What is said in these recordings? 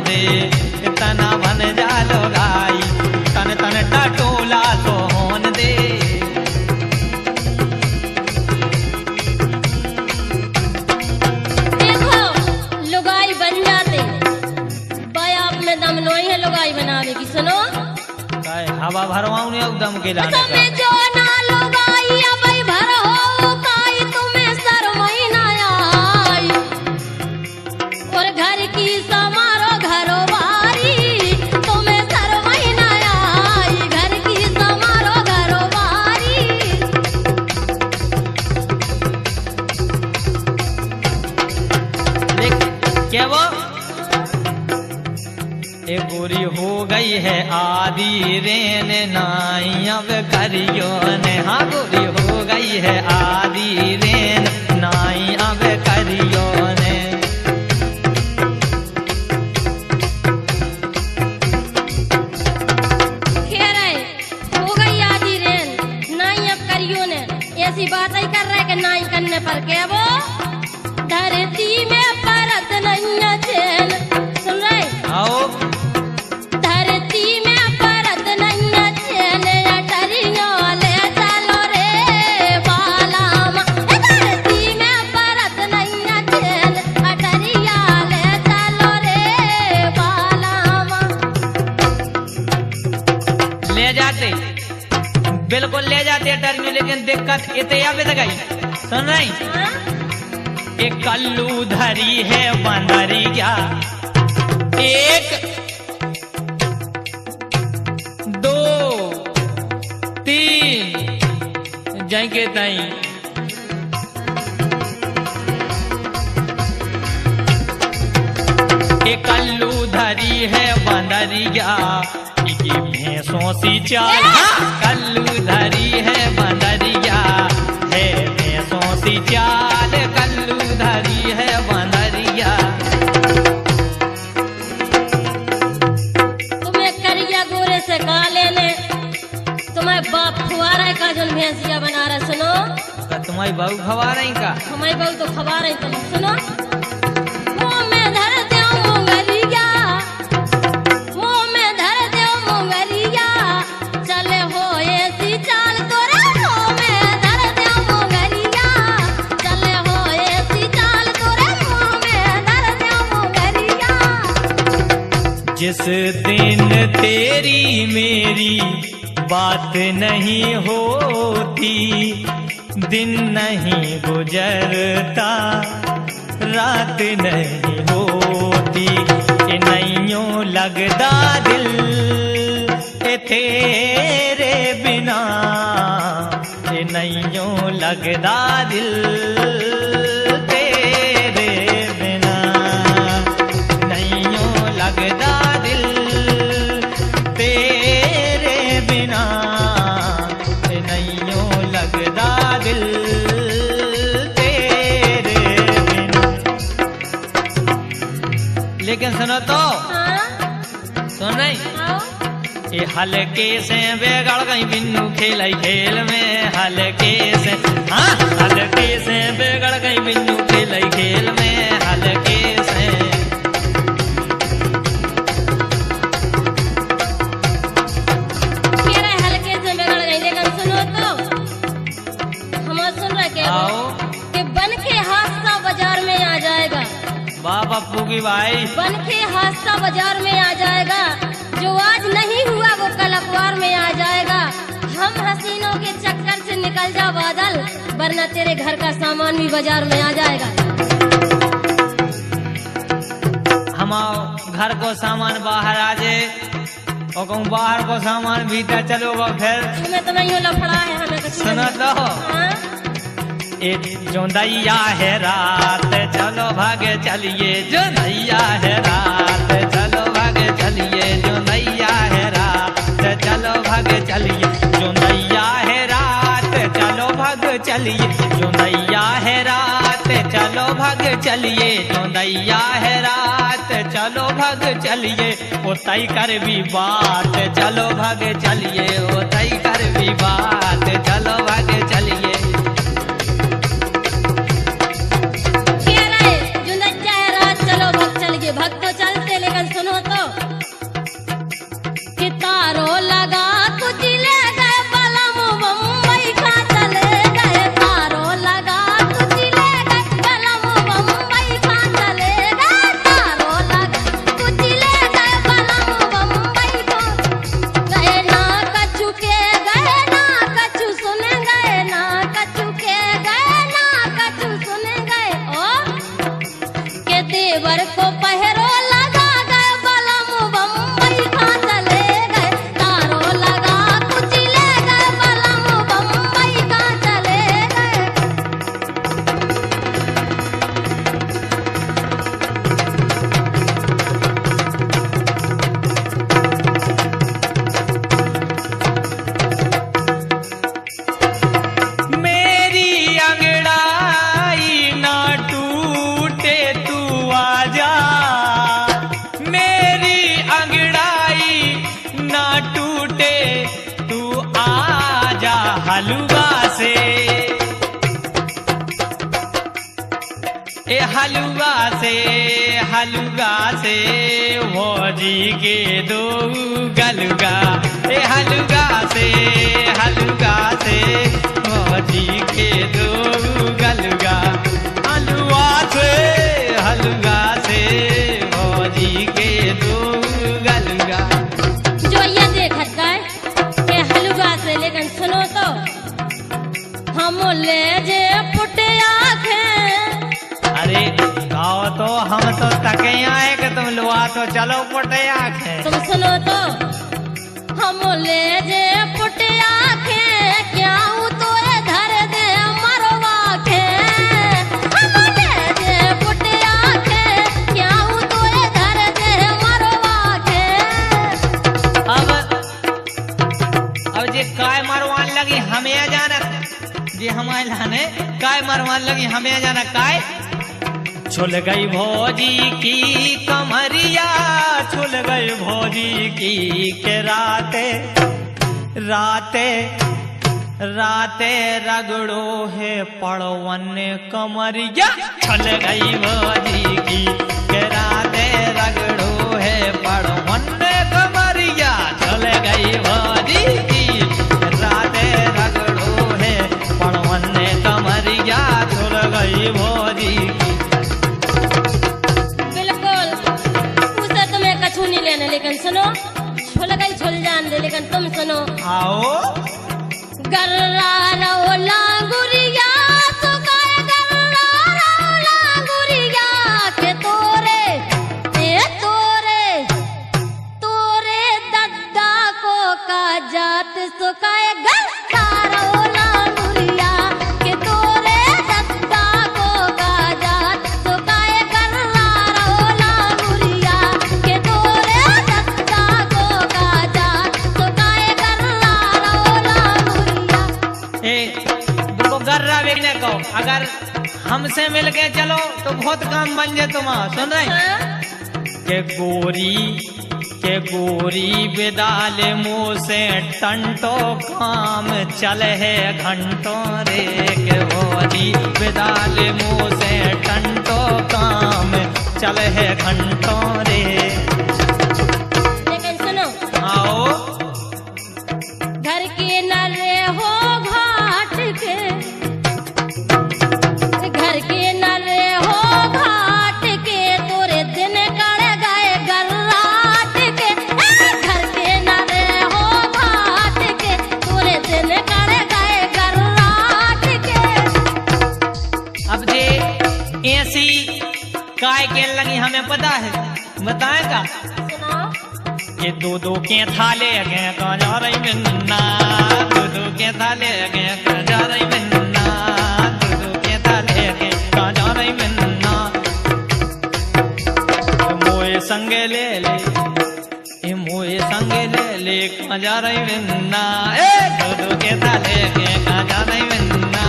दे, तना बन जालो गाई, तन तन टटोला तो होन दे। देखो लुगाई बन जाते, भाई आप में दम नहीं है लुगाई बनावे की। सुनो हवा भरवाऊं ने दम के लाने का। तुम्हें जो ना लुगाई भाई भर हो काई, तुम्हें सर महीना आई और घर की समारो घरो बारी, तुम्हें सर महीना आई घर की समारो घरो बारी। क्या वो ए गोरी हो गई है आदि रेन नाई अब करियो ने। हाँ गोरी हो गई है आदि रेन नाई अब करियो ने। खैर है हो गई आदि रेन नाई अब करियो ने, ऐसी बात ही कर रहे कि नाई करने पर क्या वो धरती में परत नहीं है चैन। सुन रहे आओ धरती में परत नहीं है चैन, अटरियों ले चलो रे बालामा। धरती में परत नहीं है चैन, अटरिया ले चलो रे बालामा। ले जाते, बिल्कुल ले जाते अटर्नी, लेकिन दिक्कत इतने अब गई। सुन रही हाँ? एक कल्लू धरी है बंदरिया, एक दो तीन जाए के तई। एक कल्लू धरी है बंदरिया, इकी भैंसों सी चाल। हाँ, कल्लू धरी है बंदरिया, है भैंसों सी चाल, कल्लू धरी है बंदरिया। तुम्हें करिया गोरे से काले ने, तुम्हें बाप खुआरा का जो भैंसिया बना रहा। सुनो तुम्हारी बहू खवा रही का? हमारी बहू तो खबा रही तुम। सुनो मुंह में धर दो मुंगरिया, मुंह में धर दो मुंगरिया, चले हो ऐसी चाल तोरा। मुंह में धर दो मुंगरिया, चले हो ऐसी चाल तोरा। मुंह में धर दो मुंगरिया। जिस दिन तेरी मेरी बात नहीं होती, दिन नहीं गुजरता, रात नहीं होती, ये नैयों लगदा दिल ए तेरे बिना, ये नैयों लगदा दिल तेरे बिना, नैयों लगदा दिल तेरे बिना, ये नैयों लगदा दिल तेरे बिना। लेकिन सुनो तो, हाँ सुन नहीं आओ ये हल्के से बेगड़ गई बिन्नू खेल खेल में, हल्के से। हाँ हल्के से बेगड़ गई बिन्नू खेल खेल में, हल्के से। कह रहे हल्के से बिगड़ गई, लेकिन सुनो तो हम सुन रहे क्या आओ कि बन के हादसा बाजार में आ जाएगा। वाह पप्पू की भाई, बन के हादसा बाजार में आ जाएगा, जो आज नहीं हुआ वो कल अखबार में आ जाएगा। हम हसीनों के चक्कर से निकल जा बादल, वरना तेरे घर का सामान भी बाजार में आ जाएगा। हम घर को सामान बाहर आ जाए और कहूँ बाहर को सामान भीतर चलोगा फिर। हमें तो नहीं लफड़ा है, हमें तो सुनो तो हाँ? एक जो दैया है रात, चलो भागे चलिए, जो दैया है रात, चलो भागे चलिए, जो दैया है रात, चलो भागे चलिए, जो दैया है रात, चलो भाग चलिए, जो दैया है रात, चलो भाग चलिए, जो दैया है रात, चलो भाग चलिए, ओ तय कर भी बात, चलो भाग चलिए, ओ तय कर भी बात, चलो भाग चलिए। कह रहे जो नज्जा है रात, चलो भग चलिए, भग तो चलते लेकिन लेकिन सुनो तो कि तारो लगा कुछ ले गए बलम बम्बई का चले गए, तारो लगा कुछ ले गए बलम बम्बई का चले गए, तारो लगा कुछ ले गए बलम बम्बई का गए, ना कछु के गए ना कछु सुने गए, ना कछु के गए ना कछु सुने गए, ओ के देवर को पहरो लगा गए बलम बम्बई का चले गए, तारो लगा कुछ ले गए बलम बम्बई का चले गए। मेरी अंगड़ाई ना टूटे तू आजा, मेरी अंगड़ाई ना टूटे तू आजा, हलवा से ए हलवा से, हलवा से भौजी के दो गलगा, ए हलवा से, हलवा से भौजी के दो गलगा, हलवा से, हलवा से भौजी के दो गलगा। जो ये देखत गए के हलवा से, लेकिन सुनो तो हम ले जे पुटे आंखें, अरे गाओ तो हम तो तके आए कि तुम लुआ तो चलो पुटे आंखें। तुम सुनो तो हम ले जे पुटे आंखें, क्या तो धर दे मरवा के, हम ले जे पुटे आंखें, क्या तो धर दे मरवा के। अब जे काय मरवान लगी हमें जाना, जे हमारे लाने काय मरवान लगी हमें जाना, काय छुल गई भौजी की कमरिया, छुल गई भौजी की के राते राते राते रगड़ो है पड़वन कमरिया, छुल गई भौजी की के राते रगड़ो है पड़वन कमरिया, छुल गई भौजी की राते रगड़ो है पड़वन कमरिया, छुल गई भौजी की। बिल्कुल उसे तुम्हें कछु नहीं लेना, लेकिन सुनो छुल गई छुल जान दे, लेकिन तुम सुनो आओ गर्रा रो लांगुरिया तो काय गर्रा रो लांगुरिया के तोरे ए तोरे तोरे दद्दा को का जात सो काय गर्रा रो लांगुरिया के तोरे दद्दा को का जात सो काय गर्रा रो लांगुरिया के तोरे दद्दा को का जात सो काय गर्रा रो लांगुरिया। ए तुमको गर्रा बेचने को अगर हमसे मिल के चलो तो बहुत काम बन जाए तुम्हारा। सुन रहे हाँ? के गोरी बेदाले मुँह से टंटो काम चले है घंटों रे, के गोरी बेदाले मुँह से टंटो काम चले है घंटों रे। लेकिन सुनो आओ घर के नरे हो घाट के, घर के नरे हो घाट के तोरे दिन कड़ गए गर्राट के, घर के नरे हो घाट के तोरे दिन कड़ गए गर्राट के। अब जे ऐसी काय के लगी हमें पता है, बताएगा सुनाओ ये दो दो के थाले गए कहाँ जा रही मिन्ना, दो दो के थाले गए कहाँ जा रही मिन्ना, दो दो के थाले गए कहाँ जा रही मिन्ना, मोए संगे ले ले, ये मोए संगे ले ले कहाँ जा रही मिन्ना, ए दो दो के थाले गए कहाँ जा रही मिन्ना,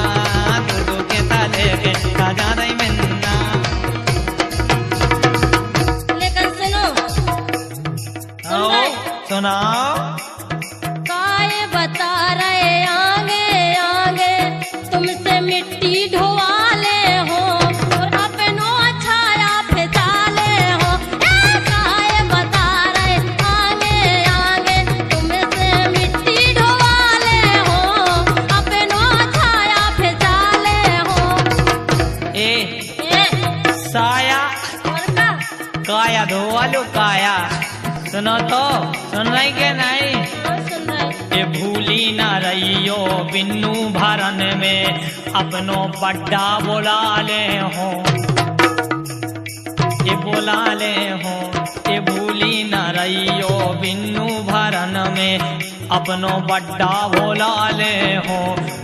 दो दो के थाले गए कहाँ जा रही मिन्ना। लेकिन सुनो आओ सुनाओ काय बता रहे आगे आगे तुमसे मिट्टी ढोवा ले हो और अपनो छाया फिसाले हो, काय धोवालो काया। सुनो तो, सुन रही के नहीं? हाँ, सुन रहे। ये भूली न रहियो बिन्नू भरन में अपनो बड्डा बोला ले हो, ये बोला ले हो। ये भूली न रहियो बिन्नू भरन में अपनो बड्डा बोला ले हो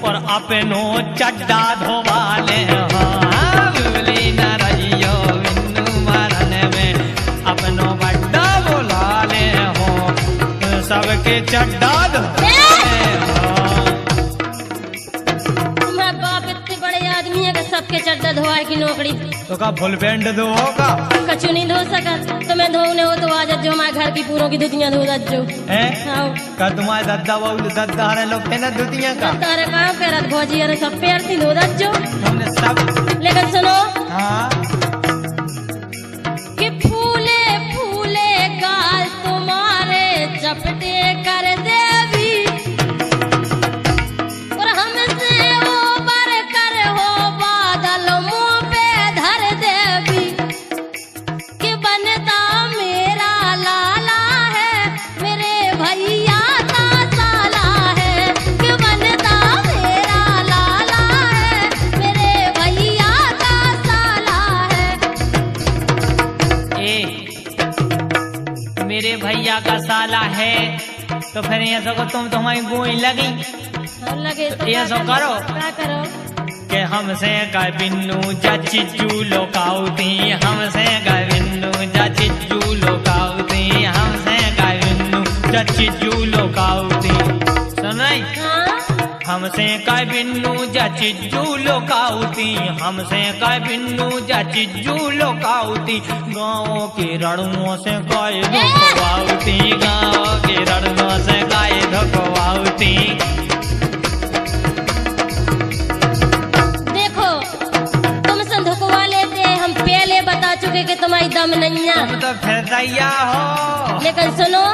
और अपनो चड्डा धोवा ले हो। भूली न रहियो बिन्नू भरन में अपनो बड्डा बोला ले हो, सबके चड्डा तुम्हारा बाप इतने बड़े आदमी है कि सबके चड्डा धोवाए की नौकरी। तो का फुल बैंड दो होगा, कछु नहीं धो सकत। तुम्हें धोने हो तो आ जाओ, हमारे घर की पूरों की धुतियां धो जाओ। हैं? का तुम्हारे दद्दा बहु दद्दा हरे लोग थे ना धुतियां का? तारे कहाँ पैरत भौजी अरे सब पैर थी धो जाओ। हमने सब। लेकिन सुनो, हाँ कि फूले फूले गाल तुम्हारे चपटे कर देवी और हमसे ऊपर कर हो बादल मुंह पे धर देवी कि बनता मेरा लाला है मेरे भैया का साला है कि बनता मेरा लाला है मेरे भैया का साला है। मेरे भैया का साला है तो फिर ये सको तुम तुम्हारी गोई लगी और लगे तो ये सो करो क्या करो कि हमसे का बिन्नू जा चिज्जू लोकाउती, हमसे का बिन्नू जा चिज्जू लोकाउती, हमसे का बिन्नू जा चिज्जू लोकाउती। सुन रही? हाँ हमसे का बिन्नू जा चिज्जू लोकाउती, हमसे का बिन्नू जा चिज्जू लोकाउती। गाँव के रणुओं से गाय धोवाउती, गाँव के रणुओं से गाय धोवाउती। देखो तुमसे धुकवा लेते हम पहले बता चुके कि तुम्हारी दम नहीं है। तुम तो फिर दैया हो। लेकिन सुनो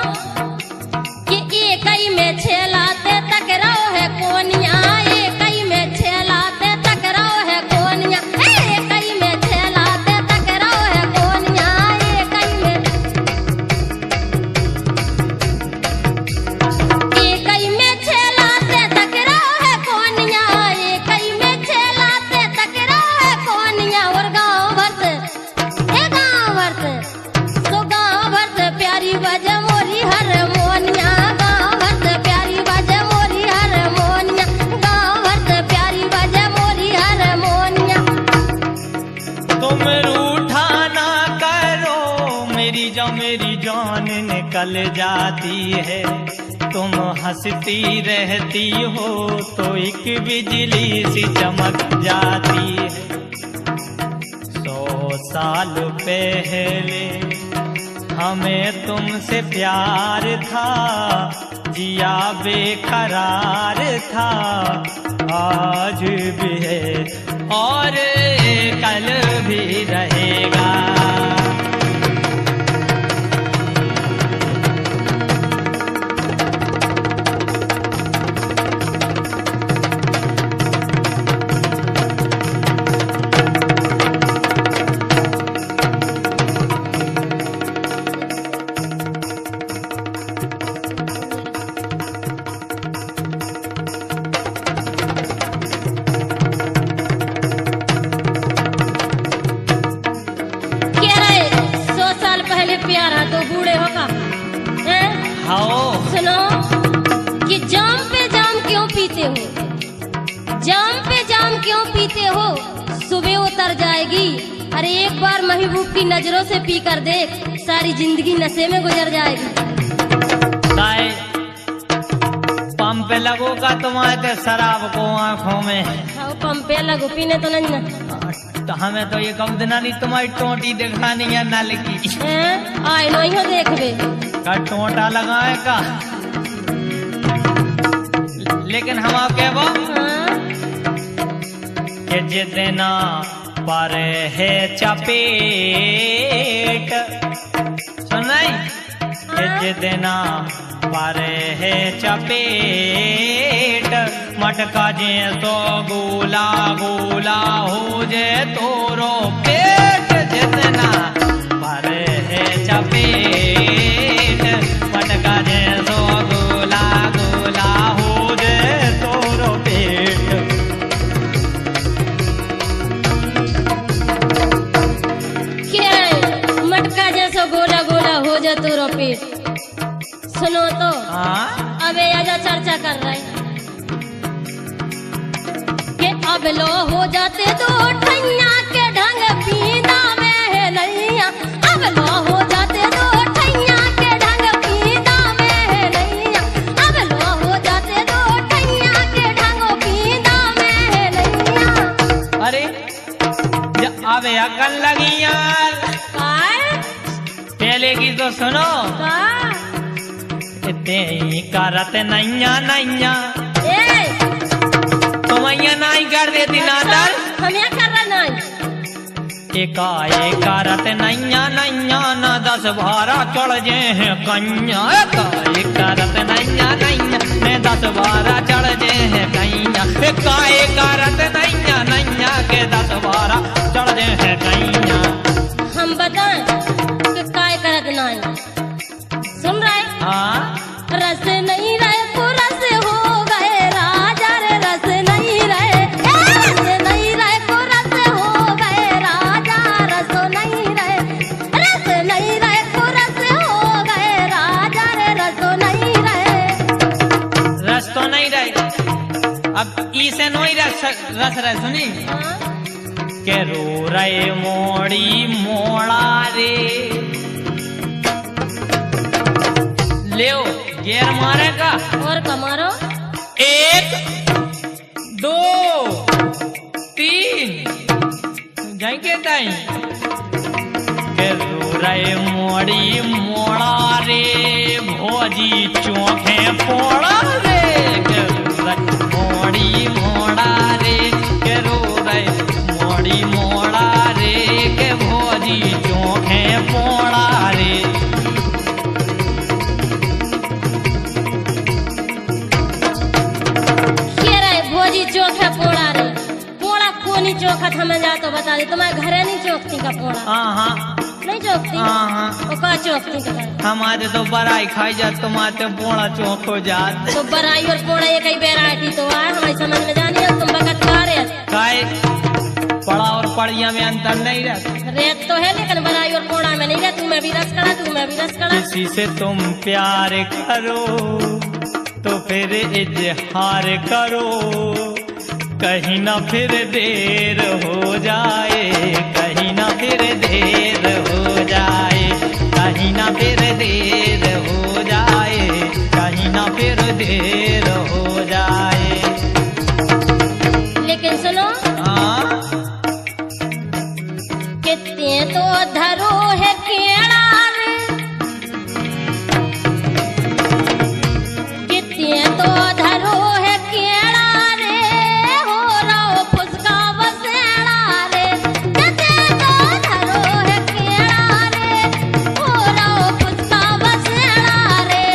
कि एक ही में छेलाते टकराओ है कोनिया, एक ही में छेलाते टकराओ है कोनिया, एक ही में छेलाते टकराओ है कोनिया, एक ही में छेलाते टकराओ है कोनिया, एक ही में छेलाते टकराओ है कोनिया। और गाँव भर से गाँव भर से तो गाँव भर से प्यारी बजे मोरी हारमोनिया, गाँव भर से प्यारी बजे मोरी हारमोनिया, गाँव भर से प्यारी बजे मोरी हारमोनिया। तुम रूठा ना करो मेरी जान निकल जाती है, तुम हंसती रहती हो तो एक बिजली सी चमक जाती है। 100 साल पहले हमें तुमसे प्यार था, जिया बेकरार था, आज भी है और कल भी रहेगा। प्यारा तो बूढ़े होगा। हाँ सुनो कि जाम पे जाम क्यों पीते हो, जाम पे जाम क्यों पीते हो, सुबह उतर जाएगी। अरे एक बार महबूब की नजरों से पी कर देख, सारी जिंदगी नशे में गुजर जाएगी। पंप पे लगोगा तुम्हारे शराब को आंखों में। हाँ पंप पे लगो, पीने तो नहीं ना। तो हमें तो ये कम दिना नहीं तुम्हारी टोटी दिखानी है नल की। आए नहीं हो देखबे का टोटा लगाए का, लेकिन हम क्या वो कि जितना पर है चपेट, सुनाई कि जितना पर है चपेट, मटका जे तो गोला गोला हो जे तोरो पेट। जितना मारे है चपेट पटका जैसो गोला गोला हो जे तोरो पेट। क्या मटका जैसो गोला गोला हो जा तोरो पेट। सुनो तो अबे आजा चर्चा कर रहे कि अब लो हो जाते दो ठैया के ढंग पीना में है नैया। अब लो हो जाते दो ठैया के ढंग पीना में है नैया। अब लो हो जाते दो ठैया के ढंग पीना में है नैया। अरे अबे अकल लगी यार, पहले की तो सुनो। तेई करत नैया नैया तुम नहीं कर देती नादर। हम क्या कर रहे नहीं एकाएक करत नैया नैया न 10 12 चढ़ जे हैं कन्या। एकाएक करत नैया नैया ने 10 12 चढ़ जे हैं कन्या। एकाएक करत नैया नैया के 10 12 चढ़ जे हैं कन्या। हम बताएं कि काय करत नहीं। सुन रहे? हाँ रस नहीं रहे तो रस हो गए राजा रे। रस नहीं रहे रस नहीं रहे तो रस हो गए राजा। रस नहीं रहे रस नहीं रहे तो रस हो गए राजा रे। रस नहीं रहे रस तो नहीं रहे। अब ई से नहीं रस रहे सुनी के रो रहे मोड़ी मोड़ा रे। ले गेर मारेगा और कमारो 1 2 3 जाएंगे ताई के रो रहे मोड़ी मोड़ा रे। भोजी चौखे पोड़ा रे के रो रहे मोड़ी मोड़ा रे। के रो रहे मोड़ी मोड़ा रे के भोजी चौखे पोड़ा रे। चोखा पोड़ा रे। पोड़ा कोनी चोखा हमें जा तो बता दे। तुम्हारे घरे नहीं चोखती का पोड़ा? हाँ नहीं चोखती? हाँ तो का चोखती का? हमारे तो बराई खाई जात तुम्हारे पोड़ा चौक हो जात। तो बराई और पोड़ा एक ही वैरायटी तो है हमारी समझ में जानी है। तुम बकत खा रहे काय पड़ा और पड़िया में अंतर नहीं रहता। रेत तो है लेकिन बराई और पोड़ा में नहीं रहती। तुम्हें भी रस कड़ा तुम्हें भी रस कड़ा। किसी से तुम प्यार करो तो फिर इजहार करो। कहीं ना फिर देर हो जाए कहीं ना फिर देर हो जाए कहीं ना फिर देर हो जाए कहीं ना फिर देर हो जाए। लेकिन सुनो हाँ कितने तो धरो है केड़ा रे। कितने तो धरो है केड़ा रे। हो रहो फुसका बसेड़ा रे। कितने तो धरो है केड़ा रे। हो रहो फुसका बसेड़ा रे।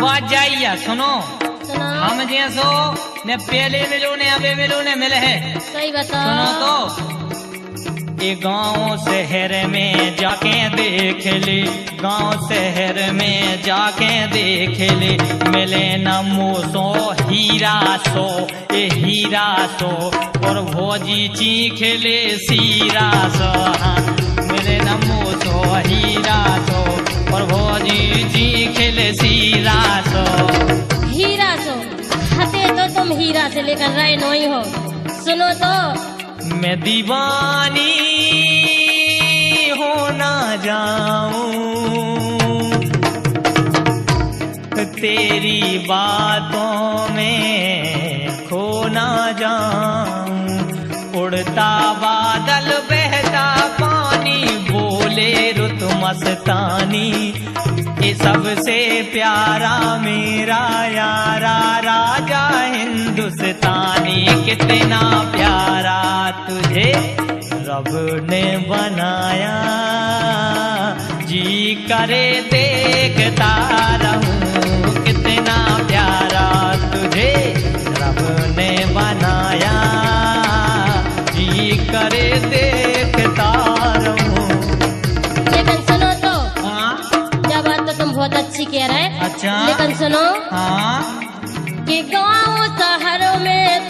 बात जाइए सुनो। सुनो हम जैसो ने पहले मिलो ने अबे मिलो ने मिले है। सही बताओ। सुनो तो ये गांव शहर में जाके देख ले। गांव शहर में जाके देख ले। मिले नमो सो हीरा सो ये हीरा सो और भोजी चीख ले सीरा सो। हाँ मिले नमो सो हीरा सो और भोजी चीख ले सीरा सो। हीरा सो हते तो तुम हीरा से लेकर रहे नहीं हो। सुनो तो मैं दीवानी हो ना जाऊं तेरी बातों में खो ना जाऊं। उड़ता बादल बहता पानी बोले रुत मस्तानी। ये सबसे प्यारा मेरा यारा राजा हिंदुस्तानी। कितना प्यारा तुझे रब ने बनाया। जी करे देखता रहूं। कितना प्यारा तुझे करे देखता रहूं। लेकिन सुनो तो, हाँ यह बात तो तुम बहुत अच्छी कह रहे। अच्छा। लेकिन सुनो हाँ कि गांव शहरों में